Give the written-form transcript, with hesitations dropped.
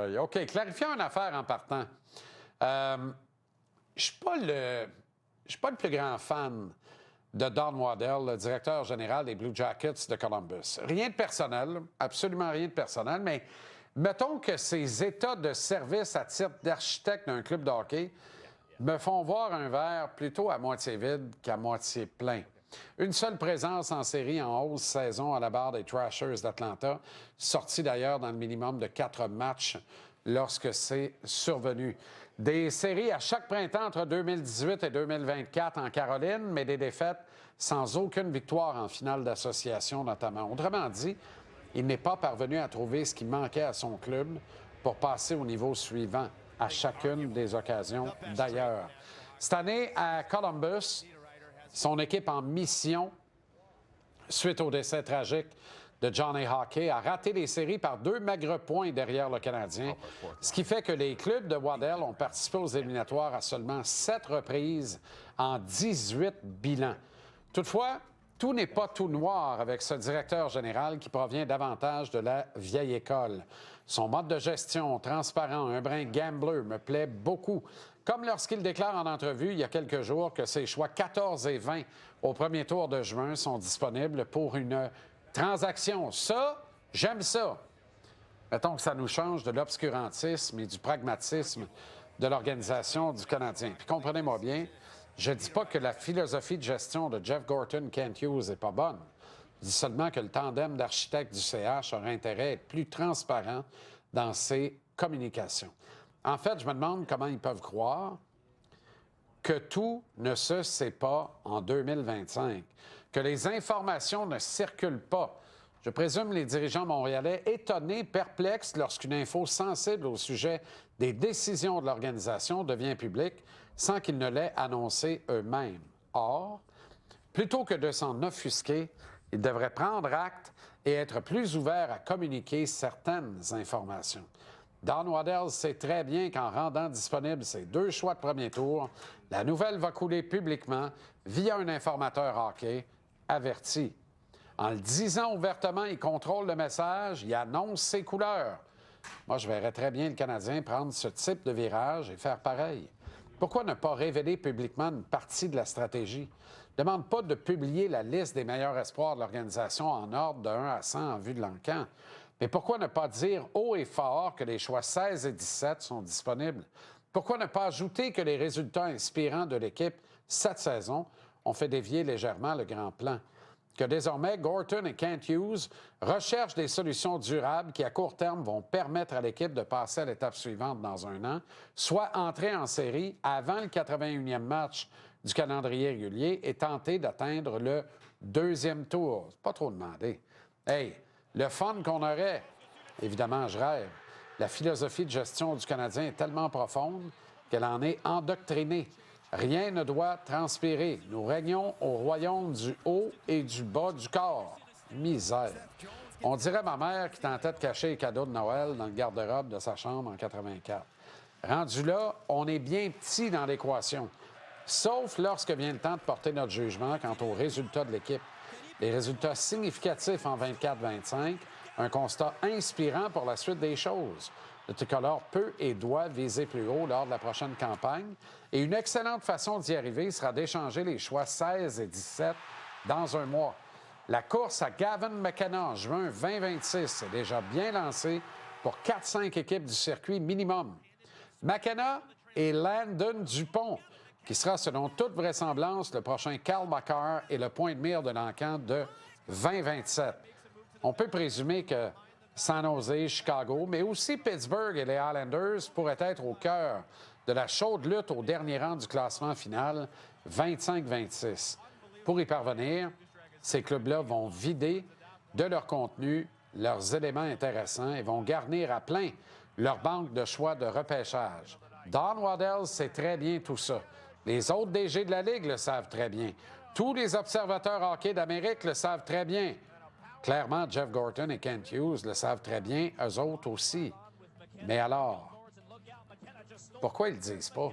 aïe. OK, clarifions une affaire en partant. Je ne suis pas le plus grand fan de Don Waddell, le directeur général des Blue Jackets de Columbus. Rien de personnel, absolument rien de personnel, mais mettons que ces états de service à titre d'architecte d'un club de hockey me font voir un verre plutôt à moitié vide qu'à moitié plein. Une seule présence en série en 11 saisons à la barre des Thrashers d'Atlanta, sortie d'ailleurs dans le minimum de 4 matchs lorsque c'est survenu. Des séries à chaque printemps entre 2018 et 2024 en Caroline, mais des défaites sans aucune victoire en finale d'association notamment. Autrement dit, il n'est pas parvenu à trouver ce qui manquait à son club pour passer au niveau suivant à chacune des occasions d'ailleurs. Cette année, à Columbus, son équipe en mission, suite au décès tragique de Johnny Hockey, a raté les séries par 2 maigres points derrière le Canadien, ce qui fait que les clubs de Waddell ont participé aux éliminatoires à seulement 7 reprises en 18 bilans. Toutefois, tout n'est pas tout noir avec ce directeur général qui provient davantage de la vieille école. Son mode de gestion transparent, un brin gambler, me plaît beaucoup. Comme lorsqu'il déclare en entrevue il y a quelques jours que ses choix 14 et 20 au premier tour de juin sont disponibles pour une transaction. Ça, j'aime ça. Mettons que ça nous change de l'obscurantisme et du pragmatisme de l'organisation du Canadien. Puis comprenez-moi bien, je ne dis pas que la philosophie de gestion de Jeff Gorton, Kent Hughes n'est pas bonne. Je dis seulement que le tandem d'architectes du CH aurait intérêt à être plus transparent dans ses communications. En fait, je me demande comment ils peuvent croire que tout ne se sait pas en 2025, que les informations ne circulent pas. Je présume les dirigeants montréalais étonnés, perplexes lorsqu'une info sensible au sujet des décisions de l'organisation devient publique sans qu'ils ne l'aient annoncé eux-mêmes. Or, plutôt que de s'en offusquer, ils devraient prendre acte et être plus ouverts à communiquer certaines informations. Don Waddell sait très bien qu'en rendant disponibles ses 2 choix de premier tour, la nouvelle va couler publiquement via un informateur hockey averti. En le disant ouvertement, il contrôle le message, il annonce ses couleurs. Moi, je verrais très bien le Canadien prendre ce type de virage et faire pareil. Pourquoi ne pas révéler publiquement une partie de la stratégie? Ne demande pas de publier la liste des meilleurs espoirs de l'organisation en ordre de 1 à 100 en vue de l'encan. Mais pourquoi ne pas dire haut et fort que les choix 16 et 17 sont disponibles? Pourquoi ne pas ajouter que les résultats inspirants de l'équipe cette saison ont fait dévier légèrement le grand plan? Que désormais, Gorton et Kent Hughes recherchent des solutions durables qui, à court terme, vont permettre à l'équipe de passer à l'étape suivante dans un an, soit entrer en série avant le 81e match du calendrier régulier et tenter d'atteindre le 2e tour. C'est pas trop demandé. Hey, le fun qu'on aurait, évidemment, je rêve. La philosophie de gestion du Canadien est tellement profonde qu'elle en est endoctrinée. Rien ne doit transpirer. Nous régnons au royaume du haut et du bas du corps. Misère. On dirait ma mère qui tentait de cacher les cadeaux de Noël dans le garde-robe de sa chambre en 84. Rendu là, on est bien petit dans l'équation. Sauf lorsque vient le temps de porter notre jugement quant aux résultats de l'équipe. Des résultats significatifs en 24-25, un constat inspirant pour la suite des choses. Le tricolore peut et doit viser plus haut lors de la prochaine campagne. Et une excellente façon d'y arriver sera d'échanger les choix 16 et 17 dans un mois. La course à Gavin McKenna en juin 2026 est déjà bien lancée pour 4-5 équipes du circuit minimum. McKenna et Landon Dupont, qui sera selon toute vraisemblance le prochain Cal Makar et le point de mire de l'encan de 2027. On peut présumer que San Jose, Chicago, mais aussi Pittsburgh et les Islanders pourraient être au cœur de la chaude lutte au dernier rang du classement final 25-26. Pour y parvenir, ces clubs-là vont vider de leur contenu leurs éléments intéressants et vont garnir à plein leur banque de choix de repêchage. Don Waddell sait très bien tout ça. Les autres DG de la Ligue le savent très bien. Tous les observateurs hockey d'Amérique le savent très bien. Clairement, Jeff Gorton et Kent Hughes le savent très bien, eux autres aussi. Mais alors, pourquoi ils le disent pas?